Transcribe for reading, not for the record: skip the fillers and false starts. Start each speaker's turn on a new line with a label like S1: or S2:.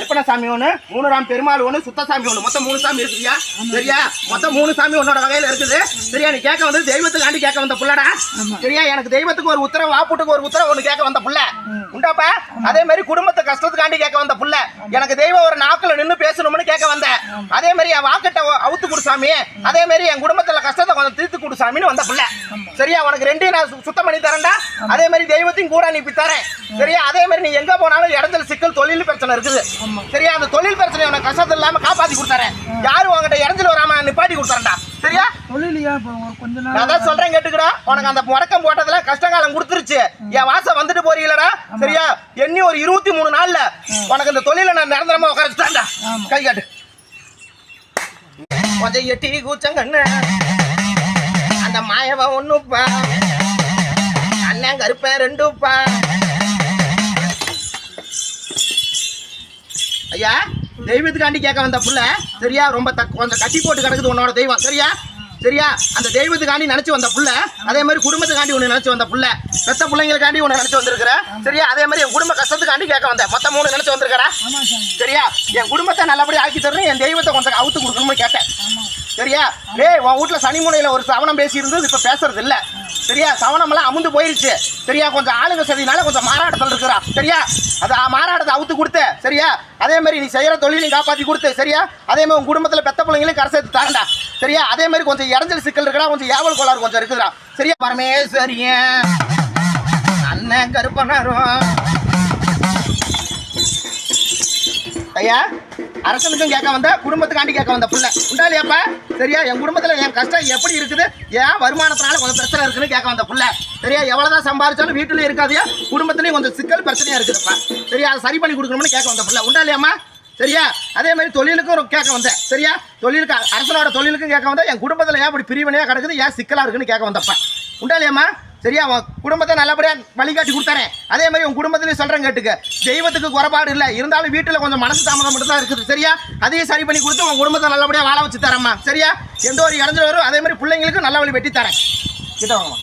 S1: கருப்பணசாமி ஒண்ணு, மூணுராம் பெருமாள் ஒண்ணு, சுத்தசாமி ஒண்ணு, மொத்தம் 3 சாமி இருக்குயா. சரியா? மொத்தம் 3 சாமி உன்னோட வகையில இருக்குது. சரியா? நீ கேட்க வந்து தெய்வத்துக்காண்டி கேட்க வந்த புள்ளடா. சரியா? எனக்கு தெய்வத்துக்கு ஒரு உத்தரவு, வாப்புட்டுக்கு ஒரு உத்தரவு ஒண்ணு கேட்க வந்த புள்ள உண்டாப்பா. அதே மாதிரி குடும்பத்தை கஷ்டத்துக்காண்டி கேட்க வந்த புள்ள. எனக்கு தெய்வம் ஒரு நாக்குல நின்று பேசணும்னு கேட்க வந்தேன். அதே மாதிரி என் வாக்கிட்ட அவுத்து கொடு சாமி, அதே மாதிரி என் குடும்பத்துல கஷ்டத்தை கொஞ்சம் தீர்த்து கொடு சாமின்னு வந்த புள்ள. சரியா? உனக்கு 2 நான் சுத்தம் பண்ணி தரேன்டா. அதே மாதிரி தெய்வத்தையும் கூட அனுப்பி தரேன். சரியா? அதே மாதிரி நீ எங்க போனாலும் இடத்துல சிக்கல், தொழில் பிரச்சனை இருக்குது. சரியா? அந்த தொழில் பிரச்சனை உனக்கு கஷ்டத்தை இல்லாம காப்பாத்தி கொடுத்தாரேன். யாரும் உங்ககிட்ட இடத்துல வராம நிப்பாட்டி கொடுத்தாரா. சரியா? அதான் சொல்றேன் கேட்டுக்கடா. உனக்கு அந்த முடக்கம் போட்டதுல கஷ்டகாலம் கொடுத்துருச்சு. என் வாசம் வந்துட்டு போறீங்களா? சரியா? எண்ணி ஒரு 23 நாள்ல உனக்கு இந்த தொழில நான் நிரந்தரமா உட்காரச்சுட்டான்டா. கை காட்டு. கொஞ்சம் எட்டி கூச்சங்கண்ணு அந்த மாயவ ஒண்ணுப்பா, அண்ணன் கருப்பேன் 2பா. ஐயா, தெய்வத்துக்காண்டி கேட்க வந்த புள்ள. சரியா? ரொம்ப கொஞ்சம் கட்டி போட்டு கிடக்குது உன்னோட தெய்வம். சரியா? சரியா? அந்த தெய்வத்துக்காண்டி நினைச்சு வந்த புள்ள. அதே மாதிரி குடும்பத்துக்காண்டி ஒண்ணு நினைச்சு வந்த புள்ள. பெத்த பிள்ளைங்களுக்காண்டி ஒண்ணு நினைச்சு வந்திருக்கிற. சரியா? அதே மாதிரி என் குடும்ப கஷ்டத்துக்காண்டி கேட்க வந்த மொத்தம் 3 நினைச்சு வந்திருக்கா. சரியா? என் குடும்பத்தை நல்லபடியா ஆக்கி தரணும், என் தெய்வத்தை கொஞ்சம் அவுத்து கொடுக்கணும்னு கேட்டேன். சரியா? உன் வீட்டுல சனி மூலையில ஒரு சவனம் பேசி இருந்தது, இப்ப பேசுறது இல்ல. சரியா? சவனம் எல்லாம் அமுந்து போயிருச்சு. சரியா? கொஞ்சம் ஆளுங்க சரினால கொஞ்சம் மாறாட்டத்தில் இருக்கிறா. சரியா? அது மாறாட்டத்தை அவுத்து கொடுத்து. சரியா? அதே மாதிரி நீ செய்யற தொழிலையும் காப்பாத்தி கொடுத்து. சரியா? அதே மாதிரி உன் குடும்பத்துல பெத்த பிள்ளைங்களையும் கரை சேர்த்து தாண்டா. சரியா? அதே மாதிரி கொஞ்சம் இடைஞ்சல் சிக்கல் இருக்கா, கொஞ்சம் ஏவல் கோளாறு கொஞ்சம் இருக்குதா. சரியா? பரமேஸ்வரிய அண்ணன் கருப்பனாரும் ஐயா, அரசனுக்கும் கேட்க வந்த, குடும்பத்துக்காண்டி கேட்க வந்த புள்ள உண்டாலியாப்பா. சரியா? என் குடும்பத்துல என் கஷ்டம் எப்படி இருக்குது, ஏன் வருமானத்தினால கொஞ்சம் பிரச்சனை இருக்குன்னு கேட்க வந்த புள்ள. சரியா? எவ்வளவுதான் சம்பாதிச்சாலும் வீட்டுலயும் இருக்காதியா, குடும்பத்திலயும் கொஞ்சம் சிக்கல் பிரச்சனையா இருக்குதுப்பா. சரியா? அதை சரி பண்ணி கொடுக்கணும்னு கேட்க வந்த புள்ள உண்டாலியாமா. சரியா? அதே மாதிரி தொழிலுக்கும் கேட்க வந்தேன். சரியா? தொழிலுக்கு அரசனோட தொழிலுக்கும் கேட்க வந்தேன். என் குடும்பத்துல ஏன் இப்படி பிரிவினையா கிடக்குது, ஏன் சிக்கலா இருக்குன்னு கேட்க வந்தப்பா உண்டாலியாமா. சரியா? உன் குடும்பத்தை நல்லபடியா வழிகாட்டி கொடுத்தாரேன். அதே மாதிரி உன் குடும்பத்திலையும் சொல்றேன் கேட்டுக்க. தெய்வத்துக்கு குறைபாடு இல்லை, இருந்தாலும் வீட்டுல கொஞ்சம் மனசு தாமதம் மட்டும் தான் இருக்குது. சரியா? அதையும் சரி பண்ணி கொடுத்து உன் குடும்பத்தை நல்லபடியா வாழ வச்சு தரேம்மா. சரியா? எந்த ஒரு இடைஞ்சல் வரும், அதே மாதிரி பிள்ளைங்களுக்கும் நல்ல வழி வெட்டி தரேன். கிட்ட வாங்கம்மா.